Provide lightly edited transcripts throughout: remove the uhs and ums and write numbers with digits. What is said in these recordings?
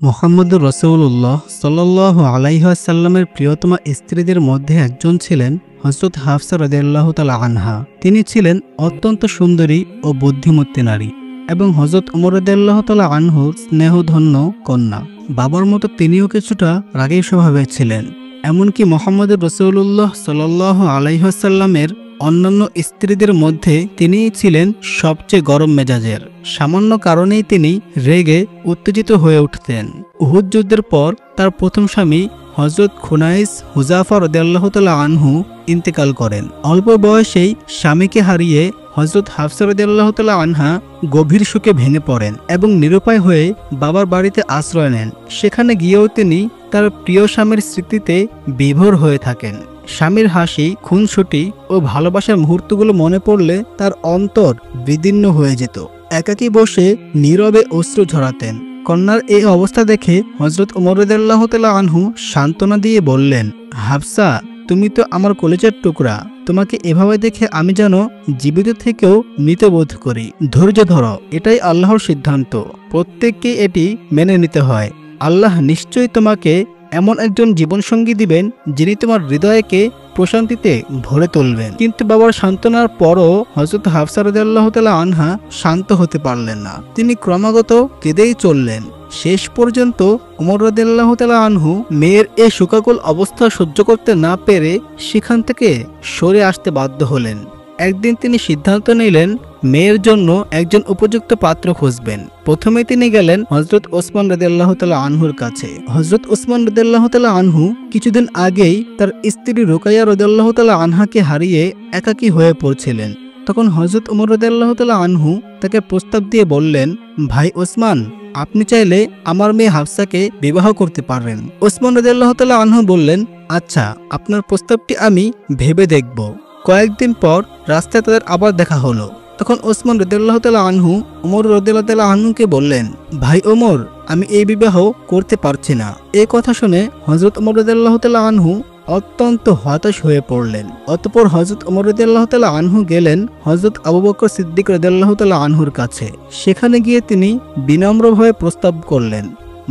মুহাম্মদুর রাসূলুল্লাহ সাল্লাল্লাহু আলাইহি ওয়াসাল্লামের প্রিয়তমা স্ত্রীদের মধ্যে একজন ছিলেন হযরত হাফসা রাদিয়াল্লাহু তাআলা আনহা। তিনি ছিলেন অত্যন্ত সুন্দরী ও বুদ্ধিমতী নারী এবং হযরত ওমর রাদিয়াল্লাহু তাআলা আনহুর স্নেহধন্য কন্যা। বাবার মতো তিনিও কিছুটা রাগী স্বভাবের ছিলেন। এমনকি মুহাম্মদুর রাসূলুল্লাহ সাল্লাল্লাহু আলাইহি ওয়াসাল্লামের অন্যান্য স্ত্রীদের মধ্যে তিনিই ছিলেন সবচেয়ে গরম মেজাজের। সামান্য কারণেই তিনি রেগে উত্তেজিত হয়ে উঠতেন। উহুদ যুদ্ধের পর তার প্রথম স্বামী হযরত খুনাইস হুযাফা রাদিয়াল্লাহু তাআলা আনহু ইন্তেকাল করেন। অল্প বয়সেই স্বামীকে হারিয়ে হযরত হাফসা রাদিয়াল্লাহু তাআলা আনহা গভীর শোকে ভেঙে পড়েন এবং নিরুপায় হয়ে বাবার বাড়িতে আশ্রয় নেন। সেখানে গিয়েও তিনি তার প্রিয় স্বামীর স্মৃতিতে বিভোর হয়ে থাকেন। স্বামীর হাসি, খুনসুটি ও ভালোবাসার মুহূর্তগুলো মনে পড়লে তার অন্তর বিদীর্ণ হয়ে যেত। একাকী বসে নীরবে অশ্রু ঝরাতেন। কন্যার এই অবস্থা দেখে হযরত ওমর রাদিয়াল্লাহু তাআলা আনহু সান্ত্বনা দিয়ে বললেন, হাফসা, তুমি তো আমার কলিজার টুকরা। তোমাকে এভাবে দেখে আমি যেন জীবিত থেকেও মৃত বোধ করি। ধৈর্য ধরো, এটাই আল্লাহর সিদ্ধান্ত। প্রত্যেককে এটি মেনে নিতে হয়। আল্লাহ নিশ্চয়ই তোমাকে এমন একজন জীবনসঙ্গী দিবেন যিনি তোমার হৃদয়কে প্রশান্তিতে ভরে তুলবেন। কিন্তু বাবার সান্ত্বনার পরও হযরত হাফসা রাদিয়াল্লাহু তাআলা আনহা শান্ত হতে পারলেন না। তিনি ক্রমাগত কেঁদেই চললেন। শেষ পর্যন্ত ওমর রাদিয়াল্লাহু তাআলা আনহু মেয়ের এই শোকাকুল অবস্থা সহ্য করতে না পেরে সেখান থেকে সরে আসতে বাধ্য হলেন। একদিন তিনি সিদ্ধান্ত নিলেন মেয়ের জন্য একজন উপযুক্ত পাত্র খুঁজবেন। প্রথমে তিনি গেলেন হযরত ওসমান রাদিয়াল্লাহু তাআলা আনহুর কাছে। হযরত ওসমান রাদিয়াল্লাহু তাআলা আনহু কিছুদিন আগেই তার স্ত্রী রুকাইয়া রাদিয়াল্লাহু তাআলা আনহাকে হারিয়ে একাকী হয়ে পড়ছিলেন। তখন হযরত ওমর রাদিয়াল্লাহু তাআলা আনহু তাকে প্রস্তাব দিয়ে বললেন, ভাই ওসমান, আপনি চাইলে আমার মেয়ে হাফসাকে বিবাহ করতে পারেন। ওসমান রাদিয়াল্লাহু তাআলা আনহু বললেন, আচ্ছা, আপনার প্রস্তাবটি আমি ভেবে দেখব। কয়েকদিন পর রাস্তায় তাদের আবার দেখা হলো। তখন ওসমান রাদিয়াল্লাহু তাআলা আনহু ওমর রাদিয়াল্লাহু তাআলা আনহুকে বললেন, ভাই ওমর, আমি এই বিবাহ করতে পারছি না। এই কথা শুনে হযরত ওমর রাদিয়াল্লাহু তাআলা আনহু অত্যন্ত হতাশ হয়ে পড়লেন। অতঃপর হযরত ওমর রাদিয়াল্লাহু তাআলা আনহু গেলেন হযরত আবু বকর সিদ্দিক রাদিয়াল্লাহু তাআলা আনহুর কাছে। সেখানে গিয়ে তিনি বিনম্রভাবে প্রস্তাব করলেন,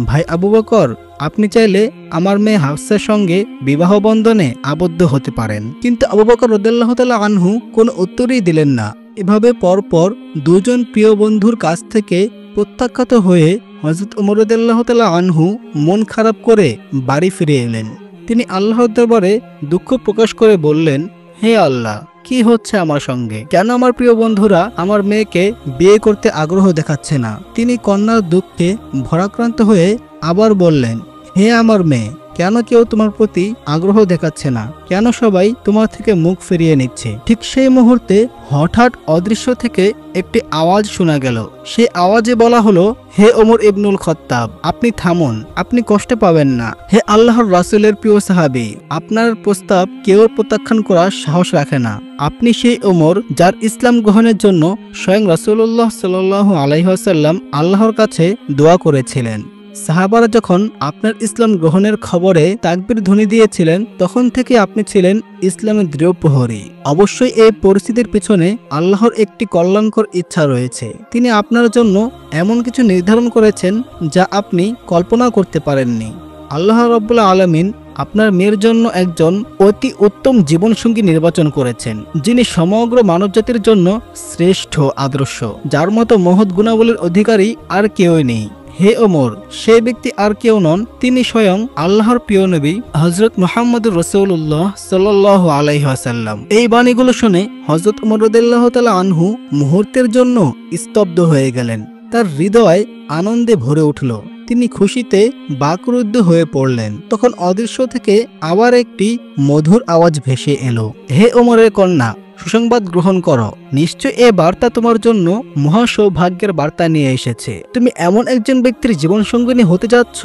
ভাই আবু বকর, আপনি চাইলে আমার মেয়ে হাফসার সঙ্গে বিবাহ বন্ধনে আবদ্ধ হতে পারেন। কিন্তু আবু বকর রাদিয়াল্লাহু তাআলা আনহু কোনো উত্তরই দিলেন না। এভাবে পরপর দুজন প্রিয় বন্ধুর কাছ থেকে প্রত্যাখ্যাত হয়ে হযরত ওমর রাদিয়াল্লাহু তাআলা আনহু মন খারাপ করে বাড়ি ফিরে এলেন। তিনি আল্লাহর দরবারে দুঃখ প্রকাশ করে বললেন, হে আল্লাহ, কি হচ্ছে আমার সঙ্গে? কেন আমার প্রিয় বন্ধুরা আমার মেয়েকে বিয়ে করতে আগ্রহ দেখাচ্ছে না? তিনি কন্যার দুঃখে ভরাক্রান্ত হয়ে আবার বললেন, হে আমার মেয়ে, কেন কেউ তোমার প্রতি আগ্রহ দেখাচ্ছে না? কেন সবাই তোমার থেকে মুখ ফিরিয়ে নিচ্ছে? ঠিক সেই মুহূর্তে হঠাৎ অদৃশ্য থেকে একটি আওয়াজ শোনা গেল। সেই আওয়াজে বলা হলো, হে ওমর ইবনুল খাত্তাব, আপনি থামুন, আপনি কষ্ট পাবেন না। হে আল্লাহর রাসূলের প্রিয় সাহাবী, আপনার প্রস্তাব কেউ প্রত্যাখ্যান করার সাহস রাখে না। আপনি সেই ওমর যার ইসলাম গ্রহণের জন্য স্বয়ং রাসূলুল্লাহ সাল্লাল্লাহু আলাইহি ওয়াসাল্লাম আল্লাহর কাছে দোয়া করেছিলেন। সাহাবারা যখন আপনার ইসলাম গ্রহণের খবরে তাকবীর ধ্বনি দিয়েছিলেন, তখন থেকে আপনি ছিলেন ইসলামের দৃঢ় প্রহরী। অবশ্যই এই পরিস্থিতির পিছনে আল্লাহর একটি কল্যাণকর ইচ্ছা রয়েছে। তিনি আপনার জন্য এমন কিছু নির্ধারণ করেছেন যা আপনি কল্পনা করতে পারেননি। আল্লাহ রাব্বুল আলামিন আপনার মেয়ের জন্য একজন অতি উত্তম জীবনসঙ্গী নির্বাচন করেছেন, যিনি সমগ্র মানবজাতির জন্য শ্রেষ্ঠ আদর্শ, যার মতো মহৎ গুণাবলীর অধিকারী আর কেউই নেই। হে ওমর, সেই ব্যক্তি আর কেউ নন, তিনি স্বয়ং আল্লাহর প্রিয় নবী হযরত মুহাম্মদুর রাসূলুল্লাহ সাল্লাল্লাহু আলাইহি ওয়াসাল্লাম। এই বাণীগুলো শুনে হযরত ওমর রাদিয়াল্লাহু তাআলা আনহু মুহূর্তের জন্য স্তব্ধ হয়ে গেলেন। তার হৃদয় আনন্দে ভরে উঠল। তিনি খুশিতে বাকরুদ্ধ হয়ে পড়লেন। তখন অদৃশ্য থেকে আবার একটি মধুর আওয়াজ ভেসে এলো, হে ওমরের কন্যা, সুসংবাদ গ্রহণ করো। নিশ্চয় এ বার্তা তোমার জন্য মহা সৌভাগ্যের বার্তা নিয়ে এসেছে। তুমি এমন একজন ব্যক্তির জীবন সঙ্গিনী হতে যাচ্ছ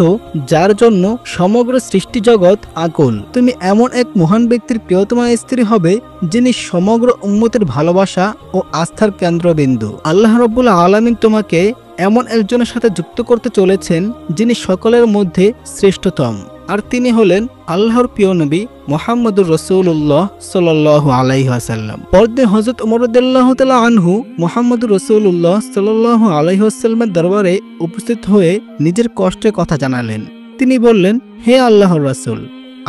যার জন্য সমগ্র সৃষ্টি জগৎ আকুল। তুমি এমন এক মহান ব্যক্তির প্রিয়তমা স্ত্রী হবে যিনি সমগ্র উম্মতের ভালোবাসা ও আস্থার কেন্দ্রবিন্দু। আল্লাহ রাব্বুল আলামিন তোমাকে এমন একজনের সাথে যুক্ত করতে চলেছেন যিনি সকলের মধ্যে শ্রেষ্ঠতম। আর তিনি হলেন আল্লাহর প্রিয় নবী মুহাম্মদুর রাসূলুল্লাহ সাল্লাল্লাহু আলাইহি ওয়াসাল্লাম। পরদিন হযরত ওমর রাদিয়াল্লাহু তাআলা আনহু মুহাম্মদুর রাসূলুল্লাহ সাল্লাল্লাহু আলাইহি ওয়াসাল্লামের দরবারে উপস্থিত হয়ে নিজের কষ্টের কথা জানালেন। তিনি বললেন, হে আল্লাহর রাসূল,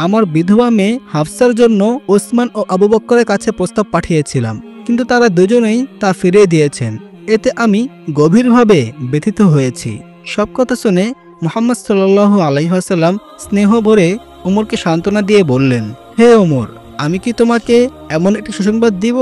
আমার বিধবা মেয়ে হাফসার জন্য ওসমান ও আবু বকরের কাছে প্রস্তাব পাঠিয়েছিলাম, কিন্তু তারা দুজনেই তা ফিরিয়ে দিয়েছেন। এতে আমি গভীরভাবে ব্যথিত হয়েছি। সব কথা শুনে মুহাম্মদ সাল্লাল্লাহু আলাইহি ওয়াসাল্লাম স্নেহ ভরে ওমরকে সান্ত্বনা দিয়ে বললেন, হে ওমর, আমি কি তোমাকে এমন একটি সুসংবাদ দিব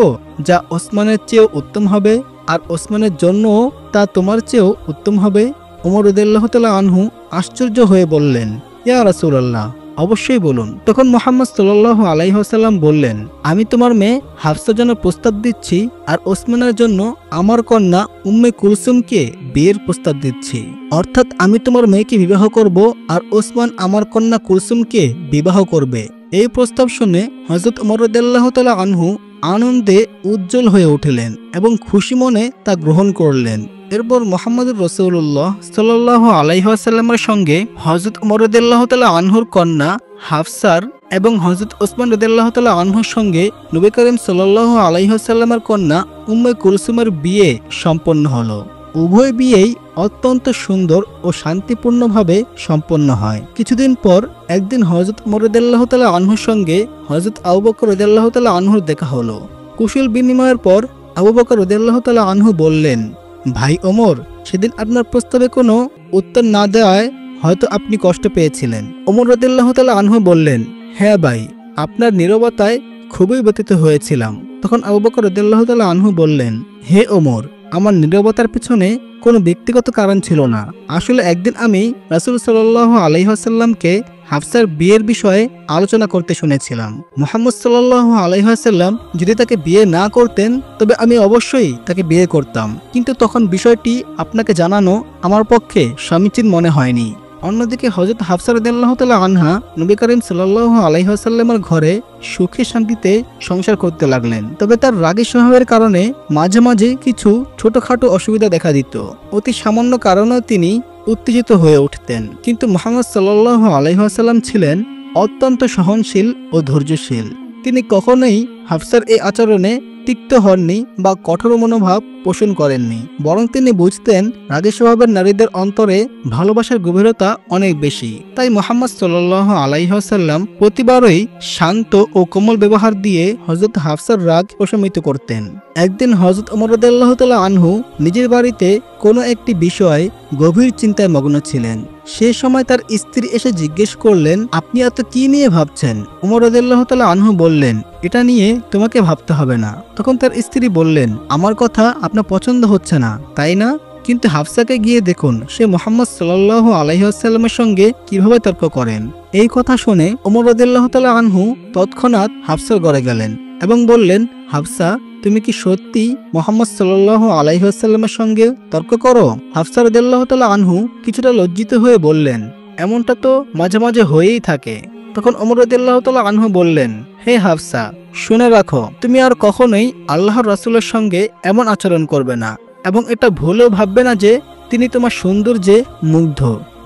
যা ওসমানের চেয়েও উত্তম হবে, আর ওসমানের জন্য তা তোমার চেয়েও উত্তম হবে? ওমর রাদিয়াল্লাহু তাআলা আনহু আশ্চর্য হয়ে বললেন, ইয়া রাসূলুল্লাহ, অবশ্যই বলুন। তখন মুহাম্মদ সাল্লাল্লাহু আলাইহি ওয়াসাল্লাম বললেন, আমি তোমার মেয়ে হাফসার জন্য প্রস্তাব দিচ্ছি, আর ওসমানের জন্য আমার কন্যা উম্মে কুলসুমকে বিয়ের প্রস্তাব দিচ্ছি। অর্থাৎ আমি তোমার মেয়েকে বিবাহ করব, আর ওসমান আমার কন্যা কুলসুমকে বিবাহ করবে। এই প্রস্তাব শুনে হযরত ওমর রাদিয়াল্লাহু তাআলা আনহু আনন্দে উজ্জ্বল হয়ে উঠলেন এবং খুশি মনে তা গ্রহণ করলেন। এরপর মুহাম্মদুর রাসূলুল্লাহ সাল্লাল্লাহু আলাইহি ওয়াসাল্লামের সঙ্গে হযরত ওমর রাদিয়াল্লাহু তাআলা আনহুর কন্যা হাফসার এবং হযরত ওসমান রাদিয়াল্লাহু তাআলা আনহুর সঙ্গে নবী করিম সাল্লাল্লাহু আলাইহি ওয়াসাল্লামের কন্যা উম্মে কুলসুমের বিয়ে সম্পন্ন হলো। উভয় বিয়েই অত্যন্ত সুন্দর ও শান্তিপূর্ণভাবে সম্পন্ন হয়। কিছুদিন পর একদিন হযরত ওমর রাদিয়াল্লাহু তাআলা আনহুর সঙ্গে হযরত আবু বকর রাদিয়াল্লাহু তাআলা আনহুর দেখা হলো। কুশল বিনিময়ের পর আবু বকর রাদিয়াল্লাহু তাআলা আনহু বললেন, ভাই ওমর, সেদিন আপনার প্রস্তাবে কোনো উত্তর না দেওয়ায় হয়তো আপনি কষ্ট পেয়েছিলেন। ওমর রাদিয়াল্লাহু তাআলা আনহু বললেন, হ্যাঁ ভাই, আপনার নীরবতায় খুবই ব্যথিত হয়েছিলাম। তখন আবু বকর রাদিয়াল্লাহু তাআলা আনহু বললেন, হে ওমর, আমার নীরবতার পিছনে কোনো ব্যক্তিগত কারণ ছিল না। আসলে একদিন আমি রাসূল সাল্লাল্লাহু আলাইহি ওয়াসাল্লামকে হাফসার বিয়ের বিষয়ে আলোচনা করতে শুনেছিলাম। মুহাম্মদ সাল্লাল্লাহু আলাইহি ওয়াসাল্লাম যদি তাকে বিয়ে না করতেন তবে আমি অবশ্যই তাকে বিয়ে করতাম, কিন্তু তখন বিষয়টি আপনাকে জানানো আমার পক্ষে সমীচীন মনে হয়নি। অন্যদিকে হযরত হাফসা রাদিয়াল্লাহু তাআলা আনহা নবী করিম সাল্লাল্লাহু আলাইহি ওয়াসাল্লামের ঘরে সুখে শান্তিতে সংসার করতে লাগলেন। তবে তার রাগী স্বভাবের কারণে মাঝে মাঝে কিছু ছোটখাটো অসুবিধা দেখা দিত। অতি সামান্য কারণেও তিনি উত্তেজিত হয়ে উঠতেন। কিন্তু মুহাম্মদ সাল্লাল্লাহু আলাইহি ওয়াসাল্লাম ছিলেন অত্যন্ত সহনশীল ও ধৈর্যশীল। তিনি কখনোই হাফসার এই আচরণে তিক্ত হননি বা কঠোর মনোভাব পোষণ করেননি, বরং তিনি বুঝতেন রাগী স্বভাবের নারীদের অন্তরে ভালোবাসার গভীরতা অনেক বেশি। তাই মুহাম্মদ সাল্লাল্লাহু আলাইহি ওয়াসাল্লাম প্রতিবারই শান্ত ও কোমল ব্যবহার দিয়ে হযরত হাফসার রাগ প্রশমিত করতেন। একদিন হযরত ওমর রাদিয়াল্লাহু তাআলা আনহু নিজের বাড়িতে কোনো একটি বিষয়ে গভীর চিন্তায় মগ্ন ছিলেন। সে সময় তার স্ত্রী এসে জিজ্ঞেস করলেন, আপনি এত কি নিয়ে ভাবছেন? ওমর রাদিয়াল্লাহু তাআলা আনহু বললেন, এটা নিয়ে তোমাকে ভাবতে হবে না। তখন তার স্ত্রী বললেন, আমার কথা আপনার পছন্দ হচ্ছে না, তাই না? কিন্তু হাফসাকে গিয়ে দেখুন সে মুহাম্মদ সাল্লাল্লাহু আলাইহি ওয়াসাল্লামের সঙ্গে কিভাবে তর্ক করেন। এই কথা শুনে ওমর রাদিয়াল্লাহু তাআলা আনহু তৎক্ষণাৎ হাফসার ঘরে গেলেন এবং বললেন, হাফসা, তুমি কি সত্যি মুহাম্মদ সাল্লাল্লাহু আলাইহি ওয়াসাল্লামের সঙ্গে তর্ক করো? হাফসা রাদিয়াল্লাহু তাআলা আনহু কিছুটা লজ্জিত হয়ে বললেন, এমনটা তো মাঝে মাঝে হয়েই থাকে। তখন ওমর রাদিয়াল্লাহু তাআলা আনহু বললেন, হে হাফসা, শুনে রাখো, তুমি আর কখনোই আল্লাহর রাসূলের সঙ্গে এমন আচরণ করবে না, এবং এটা ভুলেও ভাববে না যে তিনি তোমার সৌন্দর্যে মুগ্ধ,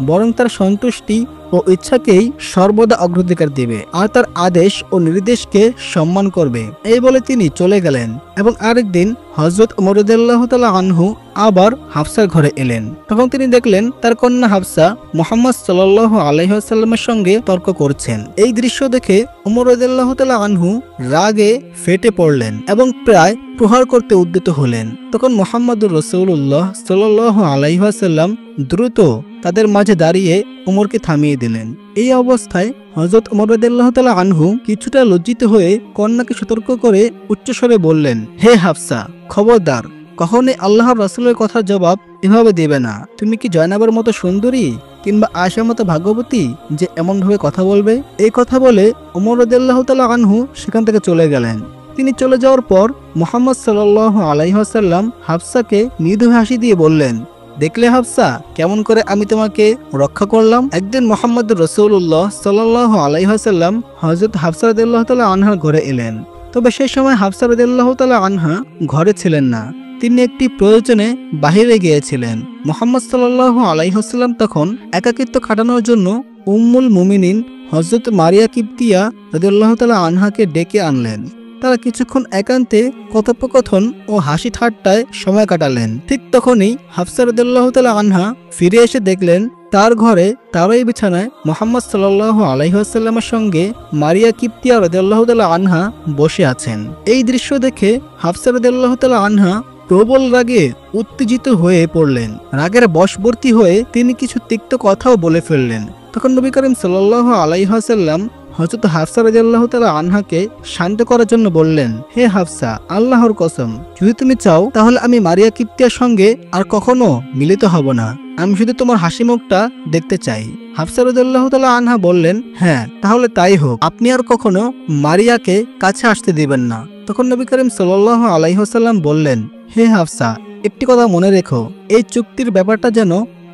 বরং তার সন্তুষ্টি ও ইচ্ছাকেই সর্বদা অগ্রাধিকার দিবে, আর তার আদেশ ও নির্দেশকে সম্মান করবে। এই বলে তিনি চলে গেলেন এবং আরেকদিন হযরত ওমর রাদিয়াল্লাহু তাআলা আনহু আবার হাফসার ঘরে এলেন। তখন তিনি দেখলেন তার কন্যা হাফসা মুহাম্মদ সাল্লাল্লাহু আলাইহি ওয়াসাল্লামের সঙ্গে তর্ক করছেন। এই দৃশ্য দেখে ওমর রাদিয়াল্লাহু তাআলা আনহু রাগে ফেটে পড়লেন এবং প্রায় প্রহার করতে উদ্যত হলেন। তখন মুহাম্মদুর রাসূলুল্লাহ সাল্লাল্লাহু আলাইহি ওয়াসাল্লাম দ্রুত তাদের মাঝে দাঁড়িয়ে ওমরকে থামিয়ে দিলেন। এই অবস্থায় হযরত ওমর রাদিয়াল্লাহু তাআলা আনহু কিছুটা লজ্জিত হয়ে কন্যাকে সতর্ক করে উচ্চস্বরে বললেন, হে হাফসা, খবরদার, কখনোই আল্লাহর রাসূলের কথার জবাব এভাবে দেবে না। তুমি কি জয়নাবের মতো সুন্দরী কিংবা আয়েশার মতো ভাগ্যবতী যে এমনভাবে কথা বলবে? এই কথা বলে ওমর রাদিয়াল্লাহু তাআলা আনহু সেখান থেকে চলে গেলেন। তিনি চলে যাওয়ার পর মুহাম্মদ সাল্লাল্লাহু আলাইহি ওয়াসাল্লাম হাফসাকে মৃদু হাসি দিয়ে বললেন, দেখলে হাফসা, কেমন করে আমি তোমাকে রক্ষা করলাম। একদিন মুহাম্মদুর রাসূলুল্লাহ সাল্লাল্লাহু আলাইহি ওয়াসাল্লাম হযরত হাফসা রাদিয়াল্লাহু তাআলা আনহার ঘরে এলেন। তবে সেই সময় হাফসা রাদিয়াল্লাহু তাআলা আনহা ঘরে ছিলেন না, তিনি একটি প্রয়োজনে বাহিরে গিয়েছিলেন। মুহাম্মদ সাল্লাল্লাহু আলাইহি ওয়াসাল্লাম তখন একাকিত্ব কাটানোর জন্য উম্মুল মুমিনিন হযরত মারিয়া কিবতিয়া রাদিয়াল্লাহু তাআলা আনহাকে ডেকে আনলেন। তারা কিছুক্ষণ একান্তে কথোপকথন ও হাসি ঠাট্টায় সময় কাটালেন। ঠিক তখনই হাফসা রাদিয়াল্লাহু তাআলা আনহা ফিরে এসে দেখলেন তার ঘরে তারই বিছানায় মুহাম্মদ সাল্লাল্লাহু আলাইহি ওয়াসাল্লামের সঙ্গে মারিয়া কিবতিয়া রাদিয়াল্লাহু তাআলা আনহা বসে আছেন। এই দৃশ্য দেখে হাফসা রাদিয়াল্লাহু তাআলা আনহা প্রবল রাগে উত্তেজিত হয়ে পড়লেন। রাগের বশবর্তী হয়ে তিনি কিছু তিক্ত কথাও বলে ফেললেন। তখন নবী করিম সাল্লাল্লাহু আলাইহি ওয়াসাল্লাম হযরত হাফসা রাদিয়াল্লাহু তাআলা আনহাকে শান্ত করার জন্য বললেন, হে হাফসা, আল্লাহর কসম, যদি তুমি চাও তাহলে আমি মারিয়া কিবতিয়ার সঙ্গে আর কখনো মিলিত হব না। আমি শুধু তোমার হাসি মুখটা দেখতে চাই। হাফসা রাদিয়াল্লাহু তাআলা আনহা বললেন, হ্যাঁ, তাহলে তাই হোক। আপনি আর কখনো মারিয়াকে কাছে আসতে দিবেন না। তখন নবী করিম সাল্লাল্লাহু আলাইহি ওয়াসাল্লাম বললেন, হে হাফসা, একটি কথা মনে রেখো, এই চুক্তির ব্যাপারটা যেন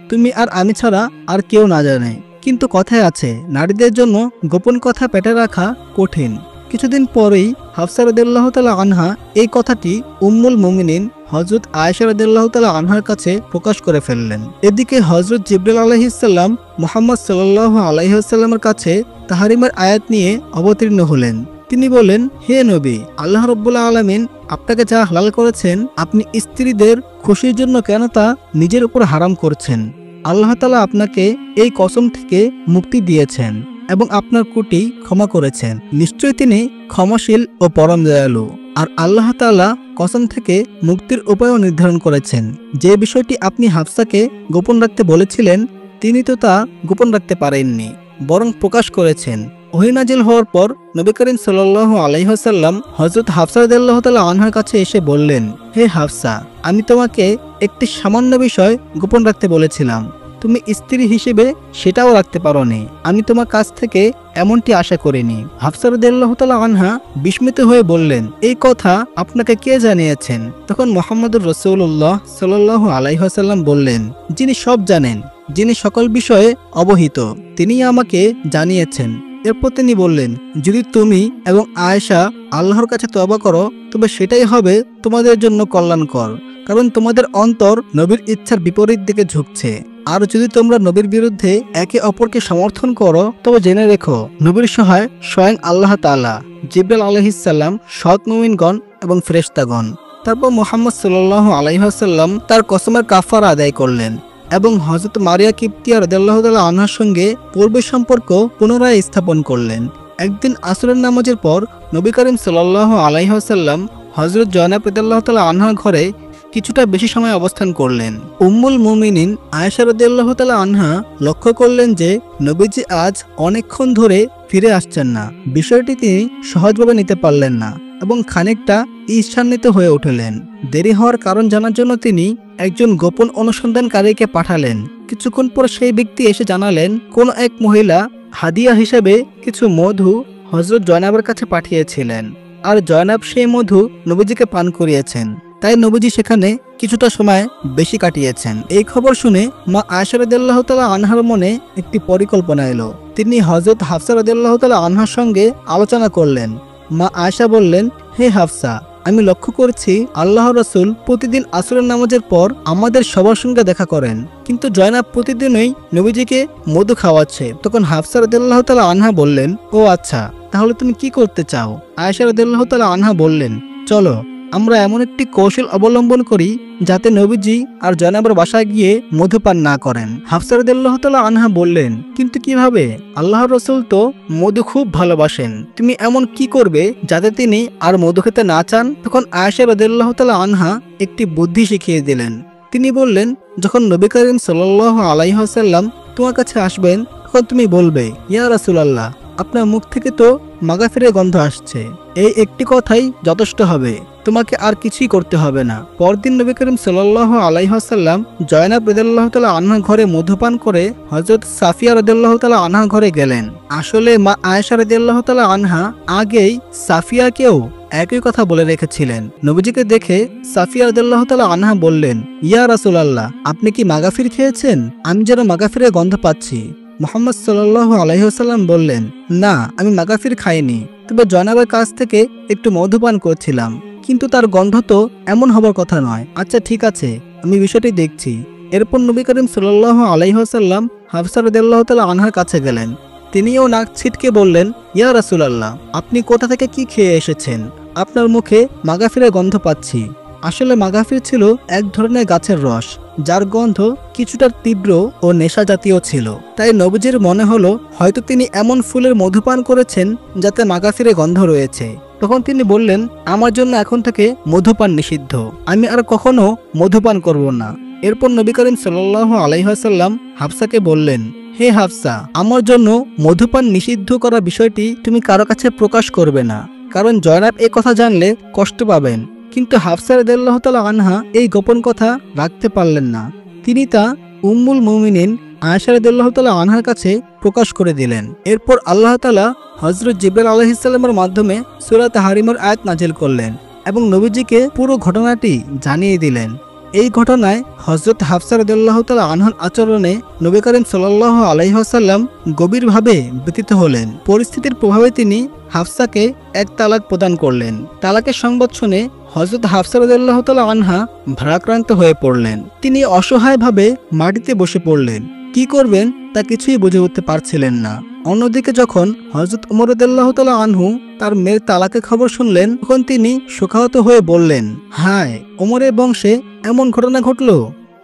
তুমি আর আমি ছাড়া আর কেউ না জানে। কিন্তু কথায় আছে, নারীদের জন্য গোপন কথা পেটে রাখা কঠিন। কিছুদিন পরেই হাফসা রাদিয়াল্লাহু তাআলা আনহা এই কথাটি উম্মুল মুমিনিন হযরত আয়েশা রাদিয়াল্লাহু তাআলা আনহার কাছে প্রকাশ করে ফেললেন। এদিকে হযরত জিবরিল আলাইহিস সালাম মুহাম্মদ সাল্লাল্লাহু আলাইহি ওয়াসাল্লামের কাছে তাহরিমের আয়াত নিয়ে অবতীর্ণ হলেন। তিনি বলেন, হে নবী, আল্লাহ রাব্বুল আলামিন আপনাকে যা হালাল করেছেন, আপনি স্ত্রীদের খুশির জন্য কেন তা নিজের উপর হারাম করছেন? আল্লাহ তাআলা আপনাকে এই কসম থেকে মুক্তি দিয়েছেন এবং আপনার ত্রুটি ক্ষমা করেছেন। নিশ্চয়ই তিনি ক্ষমাশীল ও পরম দয়ালু। আর আল্লাহ তাআলা কসম থেকে মুক্তির উপায়ও নির্ধারণ করেছেন। যে বিষয়টি আপনি হাফসাকে গোপন রাখতে বলেছিলেন, তিনি তো তা গোপন রাখতে পারেননি, বরং প্রকাশ করেছেন। ওহী নাজিল হওয়ার পর নবী করিম সাল্লাল্লাহু আলাইহি ওয়াসাল্লাম হযরত হাফসা রাদিয়াল্লাহু তাআলা আনহার কাছে এসে বললেন, হে হাফসা, আমি তোমাকে একটি সামান্য বিষয় গোপন রাখতে বলেছিলাম। তুমি স্ত্রী হিসেবে সেটাও রাখতে পারোনি। আমি তোমার কাছ থেকে এমনটি আশা করিনি। হাফসা রাদিয়াল্লাহু তাআলা আনহা বিস্মিত হয়ে বললেন, এই কথা আপনাকে কে জানিয়েছেন? তখন মুহাম্মদুর রাসূলুল্লাহ সাল্লাল্লাহু আলাইহি ওয়াসাল্লাম বললেন, যিনি সব জানেন, যিনি সকল বিষয়ে অবহিত, তিনি আমাকে জানিয়েছেন। এরপর তিনি বললেন, যদি তুমি এবং আয়েশা আল্লাহর কাছে তওবা করো, তবে সেটাই হবে তোমাদের জন্য কল্যাণকর, কারণ তোমাদের অন্তর নবীর ইচ্ছার বিপরীত দিকে ঝুঁকছে। আর যদি তোমরা নবীর বিরুদ্ধে একে অপরকে সমর্থন করো, তবে জেনে রেখো, নবীর সহায় স্বয়ং আল্লাহ তাআলা, জিবরিল আলাইহিস সালাম, সৎ মুমিনগণ এবং ফেরেশতাগণ। তারপর মুহাম্মদ সাল্লাল্লাহু আলাইহি ওয়াসাল্লাম তার কসমের কাফারা আদায় করলেন এবং হযরত মারিয়া কিবতিয়া রাদিয়াল্লাহু তাআলা আনহার সঙ্গে পূর্বের সম্পর্ক পুনরায় স্থাপন করলেন। একদিন আসরের নামাজের পর নবী করিম সাল্লাল্লাহু আলাইহি ওয়াসাল্লাম হযরত জয়নাব রাদিয়াল্লাহু তাআলা আনহার ঘরে কিছুটা বেশি সময় অবস্থান করলেন। উম্মুল মুমিনিন আয়েশা রাদিয়াল্লাহু তাআলা আনহা লক্ষ্য করলেন যে নবীজি আজ অনেকক্ষণ ধরে ফিরে আসছেন না। বিষয়টি তিনি সহজভাবে নিতে পারলেন না এবং খানিকটা ঈর্ষান্বিত হয়ে উঠলেন। দেরি হওয়ার কারণ জানার জন্য তিনি একজন গোপন অনুসন্ধানকারীকে পাঠালেন। কিছুক্ষণ পর সেই ব্যক্তি এসে জানালেন, কোন এক মহিলা হাদিয়া হিসেবে কিছু মধু হযরত জয়নাবের কাছে পাঠিয়েছিলেন, আর জয়নাব সেই মধু নবীজিকে পান করিয়েছেন। তাই নবীজি সেখানে কিছুটা সময় বেশি কাটিয়েছেন। এই খবর শুনে মা আয়েশা রাদিয়াল্লাহু তাআলা আনহার মনে একটি পরিকল্পনা এলো। তিনি হযরত হাফসা রাদিয়াল্লাহু তাআলা আনহার সঙ্গে আলোচনা করলেন। মা আয়েশা বললেন, হে হাফসা, আমি লক্ষ্য করছি আল্লাহর রাসূল প্রতিদিন আসরের নামাজের পর আমাদের সবার সঙ্গে দেখা করেন, কিন্তু জয়নাব প্রতিদিনই নবীজিকে মধু খাওয়াচ্ছে। তখন হাফসা রাদিয়াল্লাহু তাআলা আনহা বললেন, ও আচ্ছা, তাহলে তুমি কি করতে চাও? আয়েশা রাদিয়াল্লাহু তাআলা আনহা বললেন, চলো আমরা এমন একটি কৌশল অবলম্বন করি যাতে নবীজি আর জয়নাবের বাসায় গিয়ে মধুপান না করেন। হাফসা রাদিয়াল্লাহু তাআলা আনহা বললেন, কিন্তু কিভাবে? আল্লাহর রাসূল তো মধু খুব ভালোবাসেন। তুমি এমন কি করবে যাতে তিনি আর মধু খেতে না চান? তখন আয়েশা রাদিয়াল্লাহু তাআলা আনহা একটি বুদ্ধি শিখিয়ে দিলেন। তিনি বললেন, যখন নবী করিম সাল্লাল্লাহু আলাইহি ওয়াসাল্লাম তোমার কাছে আসবেন, তখন তুমি বলবে, ইয়া রাসূলুল্লাহ, আপনার মুখ থেকে তো মাগফিরের গন্ধ আসছে। এই একটি কথাই যথেষ্ট হবে, তোমাকে আর কিছুই করতে হবে না। পরদিন নবী করিম সাল্লাল্লাহু আলাইহি ওয়াসাল্লাম জয়নাব রাদিয়াল্লাহু তাআলা আনহার ঘরে মধুপান করে হযরত সাফিয়া রাদিয়াল্লাহু তাআলা আনহার ঘরে গেলেন। আসলে মা আয়েশা রাদিয়াল্লাহু তাআলা আনহা আগেই সাফিয়াকেও একই কথা বলে রেখেছিলেন। নবীজিকে দেখে সাফিয়া রাদিয়াল্লাহু তাআলা আনহা বললেন, ইয়া রাসূলুল্লাহ, আপনি কি মাগফির খেয়েছেন? আমি যেন মাগফিরের গন্ধ পাচ্ছি। মুহাম্মদ সাল্লাল্লাহু আলাইহি ওয়াসাল্লাম বললেন, না, আমি মাগফির খাইনি, তবে জয়নাবের কাছ থেকে একটু মধুপান করছিলাম, কিন্তু তার গন্ধ তো এমন হবার কথা নয়। আচ্ছা ঠিক আছে, আমি বিষয়টি দেখছি। এরপর নবী করিম সাল্লাল্লাহু আলাইহি ওয়াসাল্লাম হাফসা রাদিয়াল্লাহু তাআলা আনহার কাছে গেলেন। তিনিও নাক ছিটকে বললেন, ইয়া রাসূলুল্লাহ, আপনি কোথা থেকে কি খেয়ে এসেছেন? আপনার মুখে মাগাফিরের গন্ধ পাচ্ছি। আসলে মাগাফির ছিল এক ধরনের গাছের রস, যার গন্ধ কিছুটা তীব্র ও নেশা জাতীয় ছিল। তাই নবীজির মনে হলো হয়তো তিনি এমন ফুলের মধুপান করেছেন যাতে মাগাফিরে গন্ধ রয়েছে। তখন তিনি বললেন, আমার জন্য এখন থেকে মধুপান নিষিদ্ধ, আমি আর কখনো মধুপান করব না। এরপর নবী করিম সাল্লাল্লাহু আলাইহি ওয়াসাল্লাম হাফসাকে বললেন, হে হাফসা, আমার জন্য মধুপান নিষিদ্ধ করা বিষয়টি তুমি কারো কাছে প্রকাশ করবে না, কারণ জয়নাব এই কথা জানলে কষ্ট পাবেন। কিন্তু হাফসা রাদিয়াল্লাহু তাআলা আনহা এই গোপন কথা রাখতে পারলেন না। তিনি তা উম্মুল মুমিনিন আয়েশা রাদিয়াল্লাহু তাআলা আনহার কাছে প্রকাশ করে দিলেন। এরপর আল্লাহ তাআলা হযরত জিবরাইল আলাইহিস সালামের মাধ্যমে সূরা তাহরিমের আয়াত নাজিল করলেন এবং নবীজিকে পুরো ঘটনাটি জানিয়ে দিলেন। এই ঘটনায় হযরত হাফসা রাদিয়াল্লাহু তাআলা আনহার আচরণে নবী করিম সাল্লাল্লাহু আলাইহি ওয়াসাল্লাম গভীরভাবে ব্যথিত হলেন। পরিস্থিতির প্রভাবে তিনি হাফসাকে এক তালাক প্রদান করলেন। তালাকের সংবাদ শুনে হযরত হাফসা রাদিয়াল্লাহু তাআলা আনহা ভারাক্রান্ত হয়ে পড়লেন। তিনি অসহায়ভাবে মাটিতে বসে পড়লেন। কি করবেন তা কিছুই বুঝে উঠতে পারছিলেন না। অন্যদিকে যখন হযরত ওমর রাদিয়াল্লাহু তাআলা আনহু তার মেয়ের তালাকের খবর শুনলেন, তখন তিনি শোকাহত হয়ে বললেন, হায়, ওমরের বংশে এমন ঘটনা ঘটল!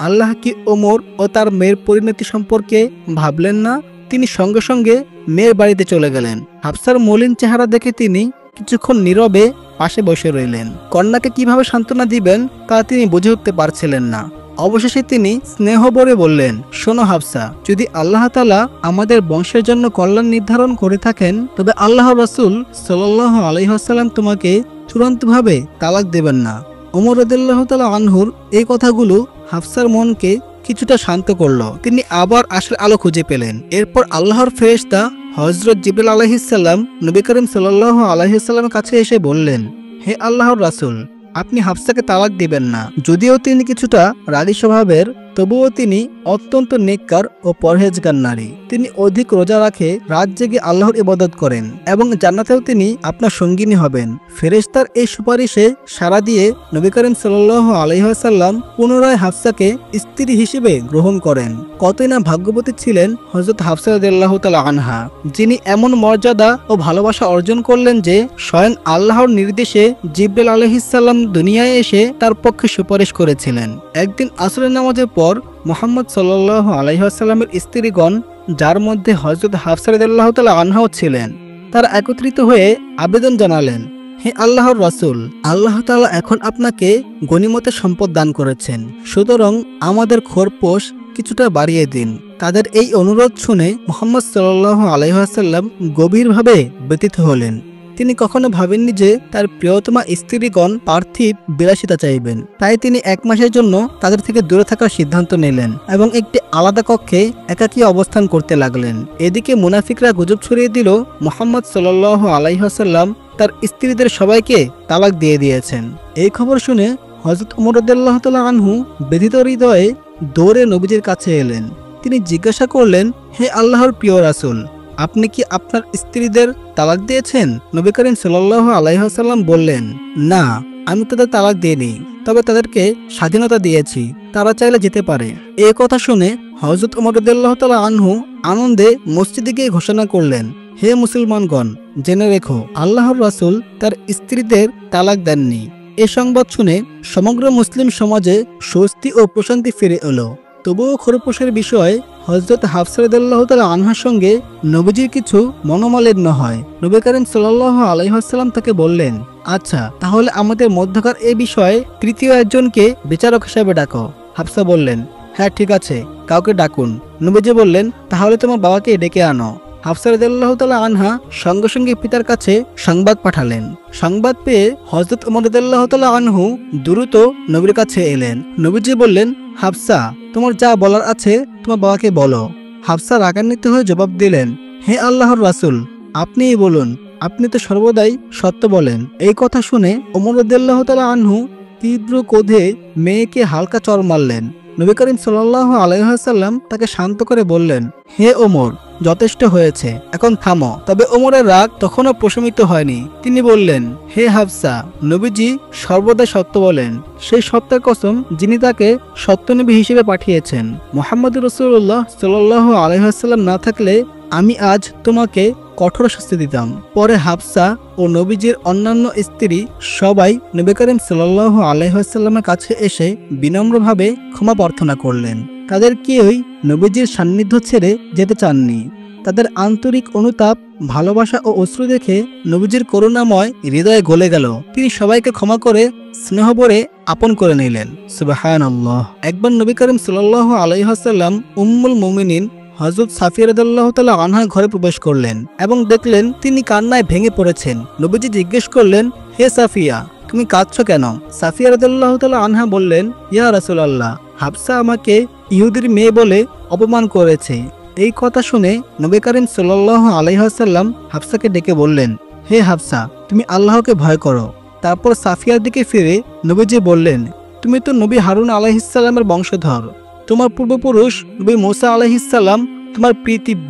আল্লাহ কি ওমর ও তার মেয়ের পরিণতি সম্পর্কে ভাবলেন না? তিনি সঙ্গে সঙ্গে মেয়ের বাড়িতে চলে গেলেন। হাফসার মলিন চেহারা দেখে তিনি কিছুক্ষণ নীরবে পাশে বসে রইলেন। কন্যাকে কিভাবে সান্ত্বনা দিবেন তা তিনি বুঝে উঠতে পারছিলেন না। অবশেষে তিনি স্নেহভরে বললেন, শোনো হাফসা, যদি আল্লাহ তাআলা আমাদের বংশের জন্য কল্যাণ নির্ধারণ করে থাকেন, তবে আল্লাহর রাসূল সাল্লাল্লাহু আলাইহি ওয়াসাল্লাম তোমাকে চূড়ান্তভাবে তালাক দেবেন না। ওমর রাদিয়াল্লাহু তাআলা আনহুর এই কথাগুলো হাফসার মনকে কিছুটা শান্ত করল। তিনি আবার আশার আলো খুঁজে পেলেন। এরপর আল্লাহর ফেরেশতা হযরত জিবরাইল আলাইহিস সালাম নবী করিম সাল্লাল্লাহু আলাইহি ওয়াসাল্লামের কাছে এসে বললেন, হে আল্লাহর রাসূল, আপনি হাফসাকে তালাক দিবেন না। যদিও তিনি কিছুটা রাগী স্বভাবের, তবুও তিনি অত্যন্ত নেককার ও পরহেজগার নারী। তিনি অধিক রোজা রাখে, রাত জেগে আল্লাহর ইবাদত করেন এবং জান্নাতেও তিনি আপনার সঙ্গিনী হবেন। ফেরেশতার এই সুপারিশে সাড়া দিয়ে নবী করিম সাল্লাল্লাহু আলাইহি ওয়াসাল্লাম পুনরায় হাফসাকে স্ত্রী হিসেবে গ্রহণ করেন। কতই না ভাগ্যবতী ছিলেন হযরত হাফসা রাদিয়াল্লাহু তাআলা আনহা, যিনি এমন মর্যাদা ও ভালোবাসা অর্জন করলেন যে স্বয়ং আল্লাহর নির্দেশে জিবরাইল আলাইহিস সালাম দুনিয়ায় এসে তার পক্ষে সুপারিশ করেছিলেন। একদিন আসরের নামাজের পর মুহাম্মদ সাল্লাল্লাহু আলাইহি ওয়াসাল্লামের স্ত্রীগণ, যার মধ্যে হযরত হাফসা রাদিয়াল্লাহু তাআলা আনহাও ছিলেন, তারা একত্রিত হয়ে আবেদন জানালেন, হে আল্লাহর রাসূল, আল্লাহ তাআলা এখন আপনাকে গনিমতের সম্পদ দান করেছেন, সুতরাং আমাদের খোরপোশ কিছুটা বাড়িয়ে দিন। তাদের এই অনুরোধ শুনে মুহাম্মদ সাল্লাল্লাহু আলাইহি ওয়াসাল্লাম গভীরভাবে ব্যথিত হলেন। তিনি কখনো ভাবেননি যে তার প্রিয়তমা স্ত্রীগণ পার্থিব বিলাসিতা চাইবেন। তাই তিনি 1 মাসের জন্য তাদের থেকে দূরে থাকার সিদ্ধান্ত নিলেন এবং একটি আলাদা কক্ষে একাকী অবস্থান করতে লাগলেন। এদিকে মুনাফিকরা গুজব ছড়িয়ে দিল মুহাম্মদ সাল্লাল্লাহু আলাইহি ওয়াসাল্লাম তার স্ত্রীদের সবাইকে তালাক দিয়ে দিয়েছেন। এই খবর শুনে হযরত ওমর রাদিয়াল্লাহু তাআলা আনহু ব্যথিত হৃদয়ে দৌড়ে নবীজির কাছে এলেন। তিনি জিজ্ঞাসা করলেন, হে আল্লাহর প্রিয় রাসূল, আপনি কি আপনার স্ত্রীদের তালাক দিয়েছেন? নবী করিম সাল্লাল্লাহু আলাইহি ওয়াসাল্লাম বললেন, না, আমি তাদের তালাক দিইনি, তবে তাদেরকে স্বাধীনতা দিয়েছি, তারা চাইলে যেতে পারে। এই কথা শুনে হযরত ওমর রাদিয়াল্লাহু তাআলা আনহু আনন্দে মসজিদে গিয়ে ঘোষণা করলেন, হে মুসলমানগণ, জেনে রেখো, আল্লাহর রাসূল তার স্ত্রীদের তালাক দেননি। এ সংবাদ শুনে সমগ্র মুসলিম সমাজে স্বস্তি ও প্রশান্তি ফিরে এলো। তবুও খোরপোশের বিষয়ে হযরত হাফসা রাদিয়াল্লাহু তাআলা আনহার সঙ্গে নবীজির কিছু মনোমালিন্য হয়। নবী করিম সাল্লাল্লাহু আলাইহি ওয়াসাল্লাম তাকে বললেন, আচ্ছা, তাহলে আমাদের মধ্যকার এই বিষয়ে তৃতীয় একজনকে বিচারক হিসেবে ডাকো। হাফসা বললেন, হ্যাঁ ঠিক আছে, কাউকে ডাকুন। নবীজি বললেন, তাহলে তোমার বাবাকে ডেকে আনো। হাফসা রাদিয়াল্লাহু তাআলা আনহা সঙ্গে সঙ্গে পিতার কাছে সংবাদ পাঠালেন। সংবাদ পেয়ে হযরত ওমর রাদিয়াল্লাহু তাআলা আনহু দ্রুত নবীর কাছে এলেন। নবীজি বললেন, হাফসা, তোমার যা বলার আছে তোমার বাবাকে বলো। হাফসা রাগান্বিত হয়ে জবাব দিলেন, হে আল্লাহর রাসূল, আপনিই বলুন, আপনি তো সর্বদাই সত্য বলেন। এই কথা শুনে ওমর রাদিয়াল্লাহু তাআলা আনহু তীব্র ক্রোধে মেয়েকে হালকা চড় মারলেন। নবী করিম সাল্লাল্লাহু আলাইহি ওয়াসাল্লাম তাকে শান্ত করে বললেন, হে ওমর, যথেষ্ট হয়েছে, এখন থামো। তবে ওমরের রাগ তখনও প্রশমিত হয়নি। তিনি বললেন, হে হাফসা, নবীজি সর্বদা সত্য বলেন, সেই সত্যের কসম যিনি তাকে সত্যনবী হিসেবে পাঠিয়েছেন। মুহাম্মদ রাসূলুল্লাহ সাল্লাল্লাহু আলাইহি ওয়াসাল্লাম না থাকলে আমি আজ তোমাকে কঠোর শাস্তি দিতাম। পরে হাফসা ও নবীজির অন্যান্য স্ত্রী সবাই নবী করিম সাল্লাল্লাহু আলাইহি ওয়াসাল্লামের কাছে এসে বিনম্রভাবে ক্ষমা প্রার্থনা করলেন। তাদের কেউই নবীজির সান্নিধ্য ছেড়ে যেতে চাননি। তাদের আন্তরিক অনুতাপ, ভালোবাসা ও অশ্রু দেখে নবীজির করুণাময় হৃদয়ে গলে গেল। তিনি সবাইকে ক্ষমা করে স্নেহভরে আপন করে নিলেন। সুবহানাল্লাহ। একবার নবী করিম সাল্লাল্লাহু আলাইহি ওয়াসাল্লাম উম্মুল মুমিনিন হযরত সাফিয়া রাদিয়াল্লাহু তাআলা আনহার ঘরে প্রবেশ করলেন এবং দেখলেন তিনি কান্নায় ভেঙে পড়েছেন। নবীজি জিজ্ঞেস করলেন, হে সাফিয়া, তুমি কাঁদছো কেন? সাফিয়া রাদিয়াল্লাহু তাআলা আনহা বললেন, ইয়া রাসূলুল্লাহ, হাফসা আমাকে ইহুদির মেয়ে বলে অপমান করেছে। এই কথা শুনে নবী করিম সাল্লাল্লাহু আলাইহি ওয়াসাল্লাম হাফসাকে ডেকে বললেন, হে হাফসা, তুমি আল্লাহকে ভয় করো। তারপর সাফিয়ার দিকে ফিরে নবীজি বললেন, তুমি তো নবী হারুন আলাইহিস সালামের বংশধর। তোমার পূর্বপুরুষ নবী মুসা আলাইহিস সালাম তোমার পিতৃব্য,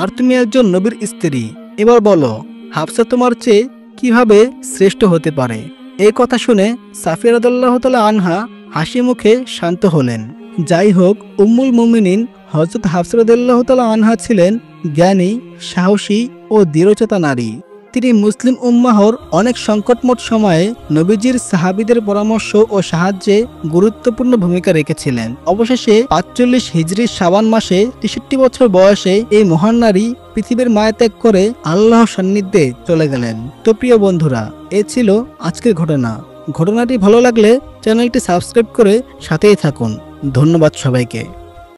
আর তুমি একজন নবীর স্ত্রী। এবার বলো, হাফসা তোমার চেয়ে কিভাবে শ্রেষ্ঠ হতে পারে? এই কথা শুনে সাফিয়া রাদিয়াল্লাহু তাআলা আনহা হাসি মুখে শান্ত হলেন। যাই হোক, উম্মুল মুমিনিন হযরত হাফসা রাদিয়াল্লাহু তাআলা আনহা ছিলেন জ্ঞানী, সাহসী ও দৃঢ়চেতা নারী। তিনি মুসলিম উম্মাহর অনেক সংকটময় সময়ে নবীজির সাহাবীদের পরামর্শ ও সাহায্যে গুরুত্বপূর্ণ ভূমিকা রেখেছিলেন। অবশেষে ৪৫ হিজরি শাবান মাসে ৬৩ বছর বয়সে এই মহান নারী পৃথিবীর মায়া ত্যাগ করে আল্লাহর সান্নিধ্যে চলে গেলেন। তো প্রিয় বন্ধুরা, এ ছিল আজকের ঘটনা। ঘটনাটি ভালো লাগলে চ্যানেলটি সাবস্ক্রাইব করে সাথেই থাকুন। ধন্যবাদ সবাইকে।